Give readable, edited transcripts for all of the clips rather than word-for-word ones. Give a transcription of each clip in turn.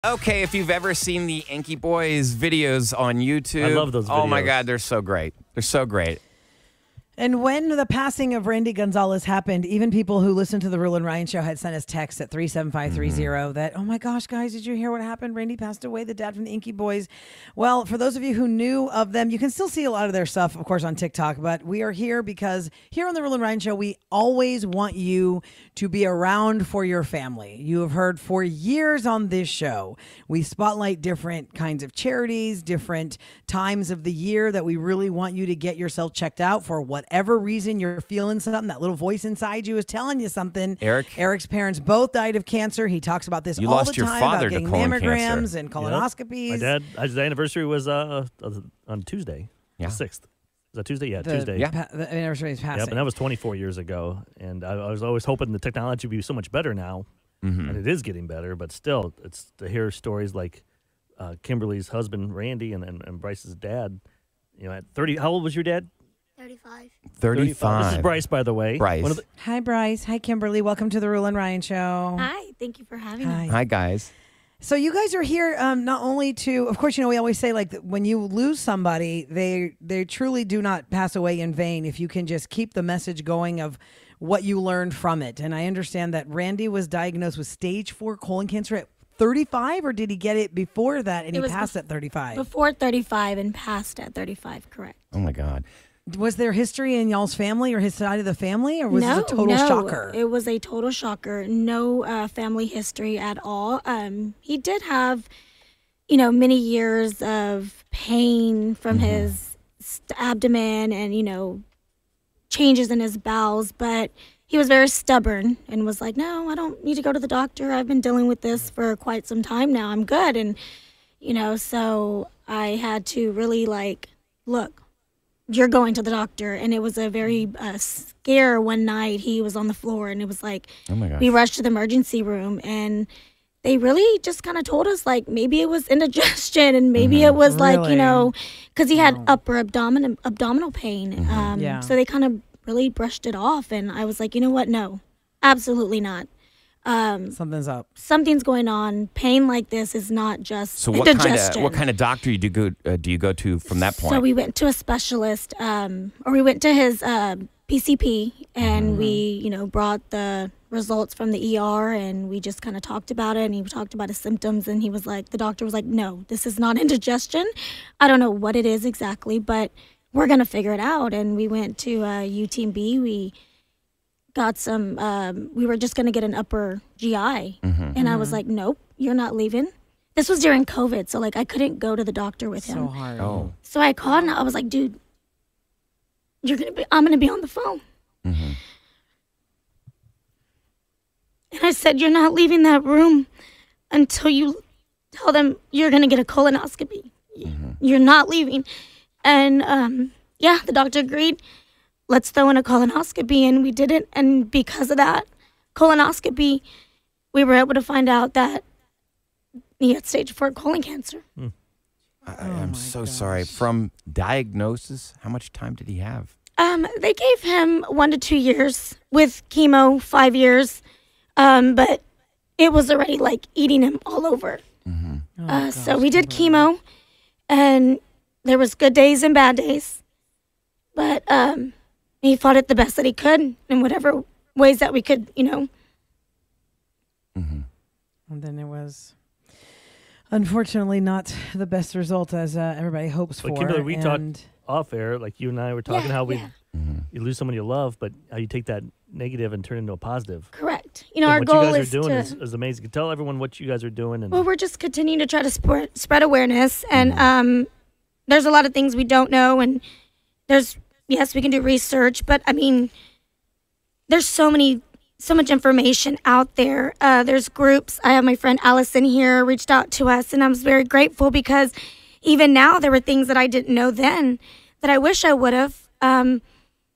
Okay, if you've ever seen the Enkyboys videos on YouTube. I love those videos. Oh, my God, they're so great. They're so great. And when the passing of Randy Gonzalez happened, even people who listened to the Roula and Ryan show had sent us texts at 37530 that, oh my gosh, guys, did you hear what happened? Randy passed away, the dad from the Enkyboys. Well, for those of you who knew of them, you can still see a lot of their stuff, of course, on TikTok. But we are here because here on the Roula and Ryan show, we always want you to be around for your family. You have heard for years on this show, we spotlight different kinds of charities, different times of the year that we really want you to get yourself checked out for whatever reason you're feeling something. That little voice inside you is telling you something. Eric's parents both died of cancer. He talks about this all the time, about getting mammograms and colonoscopies. My dad, his anniversary was on Tuesday, the 6th. Is that Tuesday? Yeah, Tuesday. Yeah. The anniversary is passing. Yep, and that was 24 years ago. And I was always hoping the technology would be so much better now. And it is getting better, but still, it's to hear stories like Kimberly's husband, Randy, and Bryce's dad. You know, at 30, how old was your dad? 35. 35. This is Bryce, by the way. Bryce. Hi, Bryce. Hi, Kimberly. Welcome to the Roula and Ryan show. Hi, thank you for having me. Hi, guys. So you guys are here not only to, of course, you know, we always say like when you lose somebody, they truly do not pass away in vain if you can just keep the message going of what you learned from it. And I understand that Randy was diagnosed with stage 4 colon cancer at 35, or did he get it before that and he passed at 35? Before 35 and passed at 35, correct. Oh, my God. Was there history in y'all's family or his side of the family, or was it a total shocker? It was a total shocker. No family history at all. He did have, many years of pain from his abdomen and, changes in his bowels, but he was very stubborn and was like, no, I don't need to go to the doctor. I've been dealing with this for quite some time now. I'm good. And, so I had to really look, you're going to the doctor. And it was a very scare one night. He was on the floor and it was like, oh my gosh. We rushed to the emergency room and they really just kind of told us maybe it was indigestion and maybe it was because he had upper abdominal pain. So they kind of really brushed it off. And I was like, you know what? No, absolutely not. Something's up. Something's going on. Pain like this is not just indigestion. What kind of doctor do you go to from that point? So we went to a specialist, or we went to his PCP, and we, brought the results from the ER, and we just kind of talked about it, and he talked about his symptoms, and he was like, the doctor was like, no, this is not indigestion. I don't know what it is exactly, but we're going to figure it out. And we went to UTMB. We got some, we were just going to get an upper GI. And I was like, nope, you're not leaving. This was during COVID, so I couldn't go to the doctor with him. So hard. Oh. So I called and I was like, dude, I'm going to be on the phone. And I said, you're not leaving that room until you tell them you're going to get a colonoscopy. You're not leaving. And the doctor agreed. Let's throw in a colonoscopy, and we did it. And because of that colonoscopy, we were able to find out that he had stage 4 colon cancer. I'm so sorry. From diagnosis, how much time did he have? They gave him 1 to 2 years with chemo, 5 years, but it was already eating him all over. So we did chemo, and there was good days and bad days, but he fought it the best that he could in whatever ways that we could, And then it was, unfortunately, not the best result as everybody hopes for. Kimberly, we talked off air, you and I were talking you lose someone you love, but how you take that negative and turn it into a positive. Correct. Our goal what you guys is are doing is amazing. Tell everyone what you guys are doing. And well, we're just continuing to try to spread awareness, and there's a lot of things we don't know, and yes, we can do research, but there's so much information out there. There's groups. I have my friend Allison here reached out to us, and I was very grateful because even now there were things that I didn't know then that I wish I would have.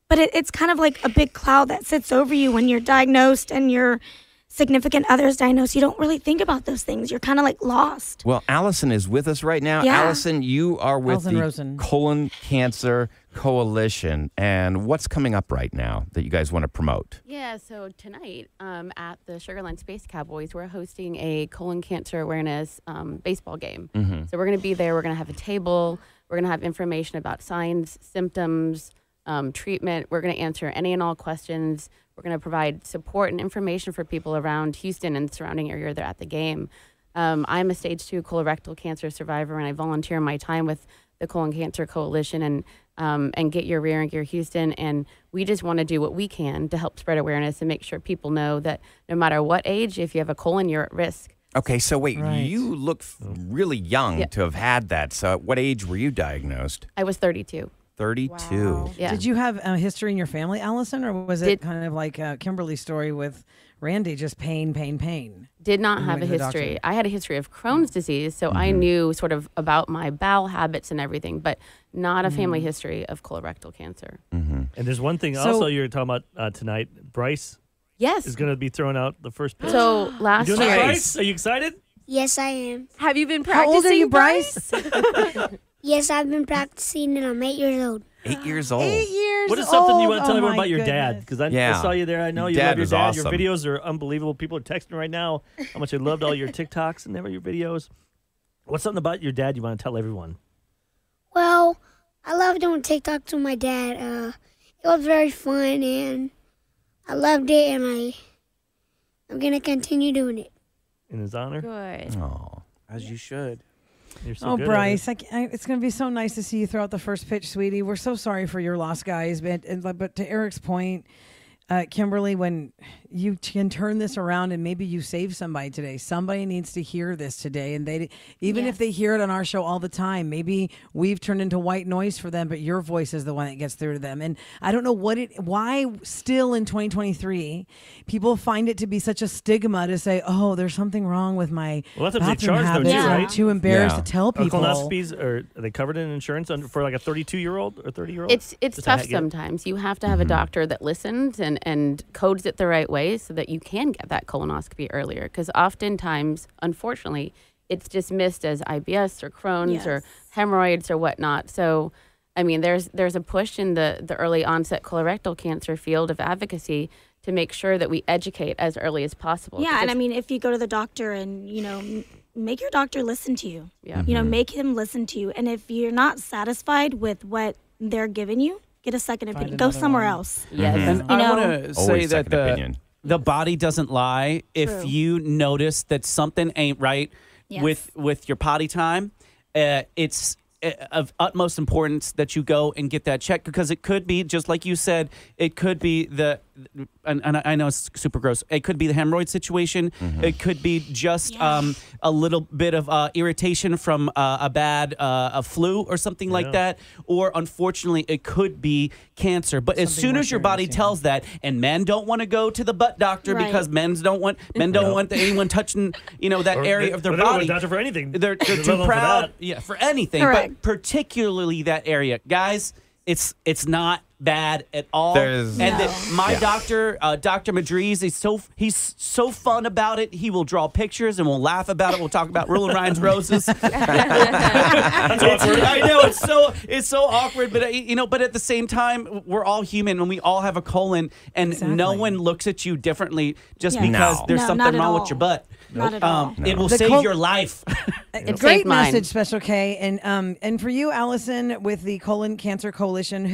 But it's kind of like a big cloud that sits over you when you're diagnosed and your significant other's diagnosed. You don't really think about those things. You're kind of lost. Well, Allison is with us right now. Yeah. Allison, you are with the Rosen. Colon Cancer Coalition. And what's coming up right now that you guys want to promote? Yeah, so tonight at the Sugarland Space Cowboys, we're hosting a colon cancer awareness baseball game. So we're going to be there. We're going to have a table. We're going to have information about signs, symptoms, treatment. We're going to answer any and all questions. We're going to provide support and information for people around Houston and the surrounding area that are at the game. I'm a stage 2 colorectal cancer survivor, and I volunteer my time with the Colon Cancer Coalition and Get Your Rear and Gear Houston. And we just want to do what we can to help spread awareness and make sure people know that no matter what age, if you have a colon, you're at risk. Okay, so wait, Right. you look really young Yep. to have had that. So at what age were you diagnosed? I was 32. 32. Wow. Yeah. Did you have a history in your family, Allison, or was it kind of like Kimberly's story with Randy, just pain? Did not You have a went to the history. doctor. I had a history of Crohn's disease, so I knew sort of about my bowel habits and everything, but not a family history of colorectal cancer. And there's one thing So- also you're talking about tonight. Bryce Yes. is going to be throwing out the first pitch. So last You doing year, that, Bryce? Are you excited? Yes, I am. Have you been How practicing? old are you, Bryce? Yes, I've been practicing and I'm 8 years old. 8 years old. 8 years What is something you old? want to tell Oh, everyone my about your dad? goodness. Because I Yeah. saw you there. I know you Dad love your was dad. awesome. Your videos are unbelievable. People are texting right now how much they loved all your TikToks and your videos. What's something about your dad you want to tell everyone? Well, I love doing TikToks with my dad. It was very fun and I loved it and I'm going to continue doing it. In his honor? Good. Oh. As you should. You're so Oh, good at Bryce, it's going to be so nice to see you throw out the first pitch, sweetie. We're so sorry for your loss, guys. But to Eric's point, Kimberly, when you can turn this around and maybe you save somebody today, somebody needs to hear this today. And even if they hear it on our show all the time, maybe we've turned into white noise for them, but your voice is the one that gets through to them. And I don't know why still in 2023, people find it to be such a stigma to say, oh, there's something wrong with my Well, that's what they bathroom charge them habits. too, I'm right? too embarrassed Yeah. to tell Are people. colonoscopies, are they covered in insurance for like a 32-year-old or 30-year-old? it's Just to tough get- sometimes. You have to have a doctor that listens and codes it the right way so that you can get that colonoscopy earlier. Because oftentimes, unfortunately, it's dismissed as IBS or Crohn's or Yes. hemorrhoids or whatnot. So, I mean, there's a push in the early onset colorectal cancer field of advocacy to make sure that we educate as early as possible. Yeah, and I Because- mean, if you go to the doctor and, make your doctor listen to you. Yeah. Make him listen to you. And if you're not satisfied with what they're giving you, get a second opinion. Go another somewhere one. else. Yes. And I know- want to say Always that second opinion. the body doesn't lie. If True. you notice that something ain't right Yes. with your potty time, it's of utmost importance that you go and get that checked, because it could be, just like you said, it could be and I know it's super gross, it could be the hemorrhoid situation. It could be just a little bit of irritation from a bad a flu or something Yeah. like that, or unfortunately it could be cancer. But as Something soon more as your body serious, yeah. tells that, and men don't want to go to the butt doctor Right. because men don't want anyone touching that Or area they- of their or they don't want body. a doctor for anything. They're Let too alone for proud, that. for anything, Correct. but particularly that area, guys. It's not bad at all. There's- And No. my Yeah. doctor, Dr. Madriz, he's so fun about it. He will draw pictures and we'll laugh about it. We'll talk about Roula Ryan's roses. I know it's so awkward, but but at the same time, we're all human and we all have a colon, and no Exactly. one looks at you differently just Yeah. because No. there's No, something not at wrong all. with your butt. Not at all. It will The save col- your life. A It great saved mine. message, Special K, and for you, Allison, with the Colon Cancer Coalition,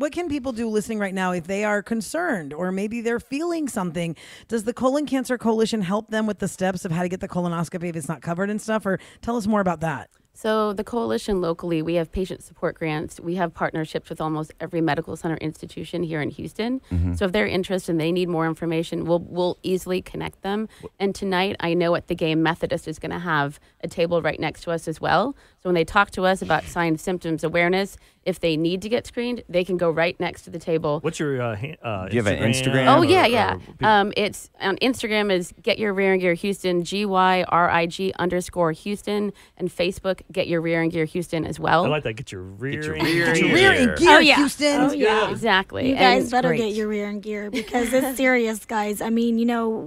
what can people do listening right now if they are concerned or maybe they're feeling something? Does the Colon Cancer Coalition help them with the steps of how to get the colonoscopy if it's not covered and stuff? Or tell us more about that. So the coalition locally, we have patient support grants. We have partnerships with almost every medical center institution here in Houston. So if they're interested and they need more information, we'll easily connect them. And tonight, I know at the game, Methodist is going to have a table right next to us as well. So when they talk to us about signs, symptoms, awareness, if they need to get screened, they can go right next to the table. What's your Do you have an Instagram? Oh or- yeah, or yeah. people- It's on Instagram is Get Your Rear and Gear Houston, GYRIG_Houston, and Facebook Get Your Rear and Gear Houston as well. I like that. Get your rear. your end. rear Get your end. Rear Yeah. and gear, Oh, yeah. Houston. Oh, yeah. Exactly. You guys And better great. get your rear in gear because it's serious, guys. I mean,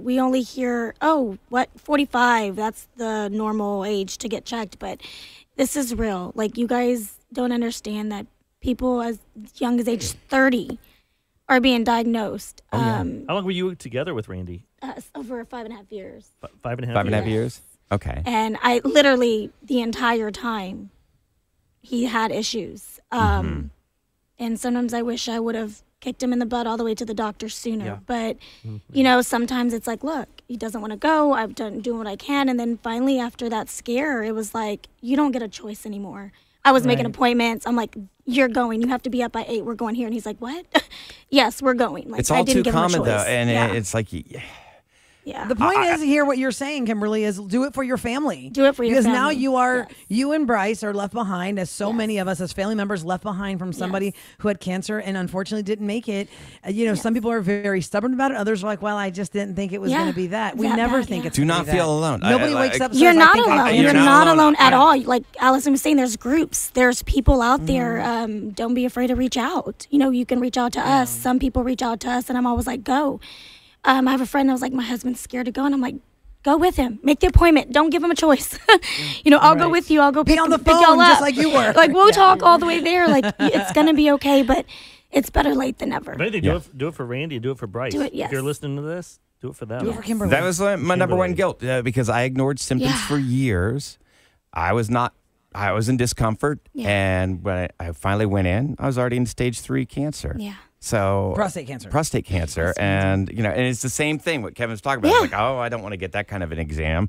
we only hear, 45, that's the normal age to get checked, but this is real. Like, you guys don't understand that people as young as age 30 are being diagnosed. How long were you together with Randy? Over 5.5 years. 5.5 5.5 years. years? Okay. And I literally, the entire time, he had issues. And sometimes I wish I would have kicked him in the butt all the way to the doctor sooner. Yeah. But, you know, sometimes it's like, look, he doesn't want to go. I've done doing what I can. And then finally, after that scare, it was like, you don't get a choice anymore. I was making appointments. I'm like, you're going. You have to be up by 8. We're going here. And he's like, what? Yes, we're going. Like, It's all I didn't too give him a common, though. choice. And yeah. it's like, Yeah. The point is, hear what you're saying, Kimberly, is do it for your family. Do it for your because family. now you are, Yes. you and Bryce are left behind, as so Yes. many of us as family members left behind from somebody who had cancer and unfortunately didn't make it. You know, some people are very stubborn about it. Others are like, well, I just didn't think it was Yeah. going to be that. We That never bad, think yeah. it's Do gonna not be feel that. alone. Nobody I- wakes up and You're says, I not think I alone. got You're cancer. not alone at all. Like Allison was saying, there's groups. There's people out there. Don't be afraid to reach out. You know, you can reach out to us. Some people reach out to us, and I'm always like, go. I have a friend that was like, my husband's scared to go, and I'm like, go with him. Make the appointment. Don't give him a choice. You know, I'll go with you. I'll go pick on the pick y'all phone up. just like you were. Like we'll talk all the way there. Like it's gonna be okay, but it's better late than never. If anything, do it for Randy and do it for Bryce. Do it, If yes. you're listening to this, do it for them. Do it for Kimberly. That was my number one Kimberly. guilt because I ignored symptoms Yeah. for years. I was in discomfort. Yeah. And when I finally went in, I was already in stage 3 cancer. Yeah. So Prostate cancer. Prostate cancer. And, you know, and it's the same thing what Kevin's talking about. Yeah. It's like, oh, I don't want to get that kind of an exam.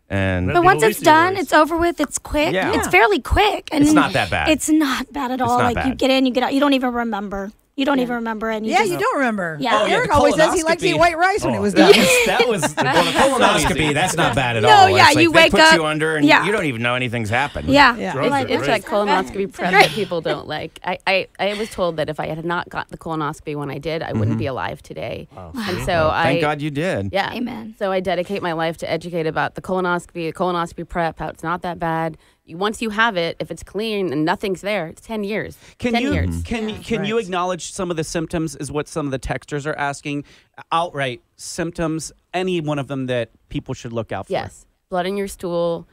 And That'd But be once the it's least of your done, worries. it's over with. It's quick. Yeah. It's fairly quick. And It's not that bad. It's not bad at all. not Like you bad. get in, you get out. You don't even remember. You don't even remember. And you Yeah, just, you don't remember. Yeah. Oh, yeah, Eric the always says he likes to eat colonoscopy. white rice when it was that done. That was well, the colonoscopy, that's not bad at No, all. yeah, It's like you they wake put up- you under and yeah. you don't even know anything's happened. Yeah. Yeah. Drugs Like, are It's great. that colonoscopy prep that people don't like. I was told that if I had not got the colonoscopy when I did, I wouldn't be alive today. Wow. And See? so Thank God you did. yeah. Amen. So I dedicate my life to educate about the colonoscopy prep, how it's not that bad. Once you have it, if it's clean and nothing's there, it's 10 years. Can 10 you years. can you acknowledge some of the symptoms? Is what some of the texters are asking. Outright symptoms. Any one of them that people should look out for. Yes. Blood in your stool,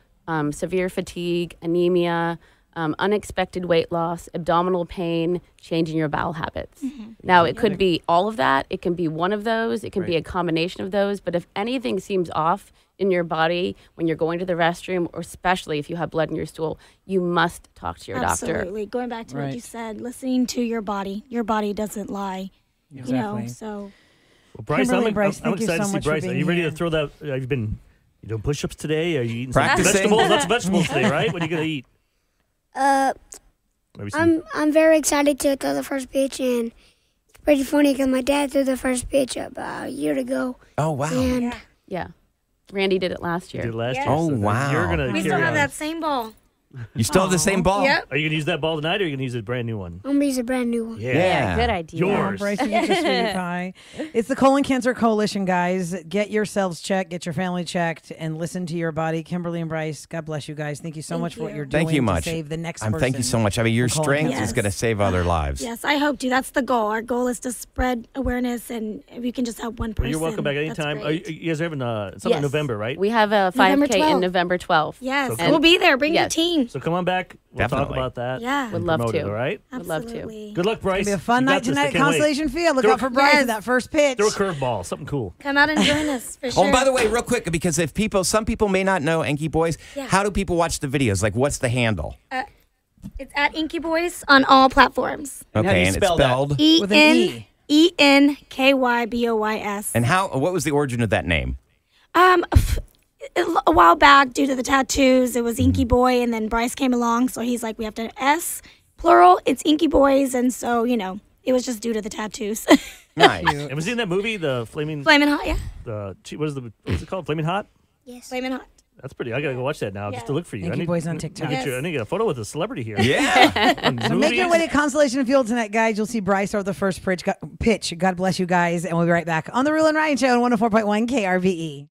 severe fatigue, anemia, unexpected weight loss, abdominal pain, changing your bowel habits. Now, it could be all of that. It can be one of those. It can be a combination of those. But if anything seems off in your body when you're going to the restroom, or especially if you have blood in your stool, you must talk to your doctor. Absolutely. Going back to what you Right. said, listening to your body. Your body doesn't lie. Exactly. You know, so Well, Bryce, Kimberly, I'm Bryce, I'm thank you excited so to see much for Bryce. Are being you ready here. to throw that? Have you been doing push-ups today? Are you eating some Practicing? vegetables? Lots of vegetables today, right? What are you going to eat? Maybe some I'm very excited to throw the first pitch, and it's pretty funny because my dad threw the first pitch about a year ago, Oh, wow. and Yeah. Randy did it last year. you did last year. Oh, so then wow. You're going to we still have that same ball. You still have the same ball? Yep. Are you going to use that ball tonight, or are you going to use a brand new one? I'm gonna use a brand new one. Yeah. Good idea. Yours. Bryce, you're such a sweetie pie. It's the Colon Cancer Coalition, guys. Get yourselves checked, get your family checked, and listen to your body. Kimberly and Bryce, God bless you guys. Thank you so Thank much for what you. you're doing Thank you much. to save the next Thank you person. so much. I mean, your from colon strength cancer. is going to save other lives. Yes, I hope to. That's the goal. Our goal is to spread awareness, and if we can just help one Well, person. you're welcome back that's anytime. Are great. you guys are having something Yes. in November, right? We have a November 5K in 12th. November 12th. Yes, So we'll be there. Bring Yes. your team. So come on back. We'll talk Definitely. about that. Yeah. Would love Promote it, to. all right? Would love to. Absolutely. Good luck, Bryce. It'll be a fun You got night this. I tonight at can't wait. Constellation Field. Look Throw- out for Bryce Yes. in that first pitch. Throw a curveball, something cool. Come out and join us for Oh, sure. and by the way, real quick, because if some people may not know Enkyboys, Yeah. how do people watch the videos? Like, what's the handle? It's at Enkyboys on all platforms. And how do you and it's spell that? spelled. With an E. ENKYBOYS. And what was the origin of that name? A while back, due to the tattoos, it was Inky Boy, and then Bryce came along, so he's like, we have to S plural. It's Inky Boys, and so it was just due to the tattoos. Nice. And was he in that movie, the Flaming? Flamin' Hot, yeah. What's it called? Flaming Hot. Yes. Flamin' Hot. That's pretty. I gotta go watch that now just to look for you. Enky Boys on TikTok. I need to get a photo with a celebrity here. Yeah. So make your way to Constellation Field tonight, guys. You'll see Bryce throw the first pitch. God bless you guys, and we'll be right back on the Roula and Ryan Show on 104.1 KRVE.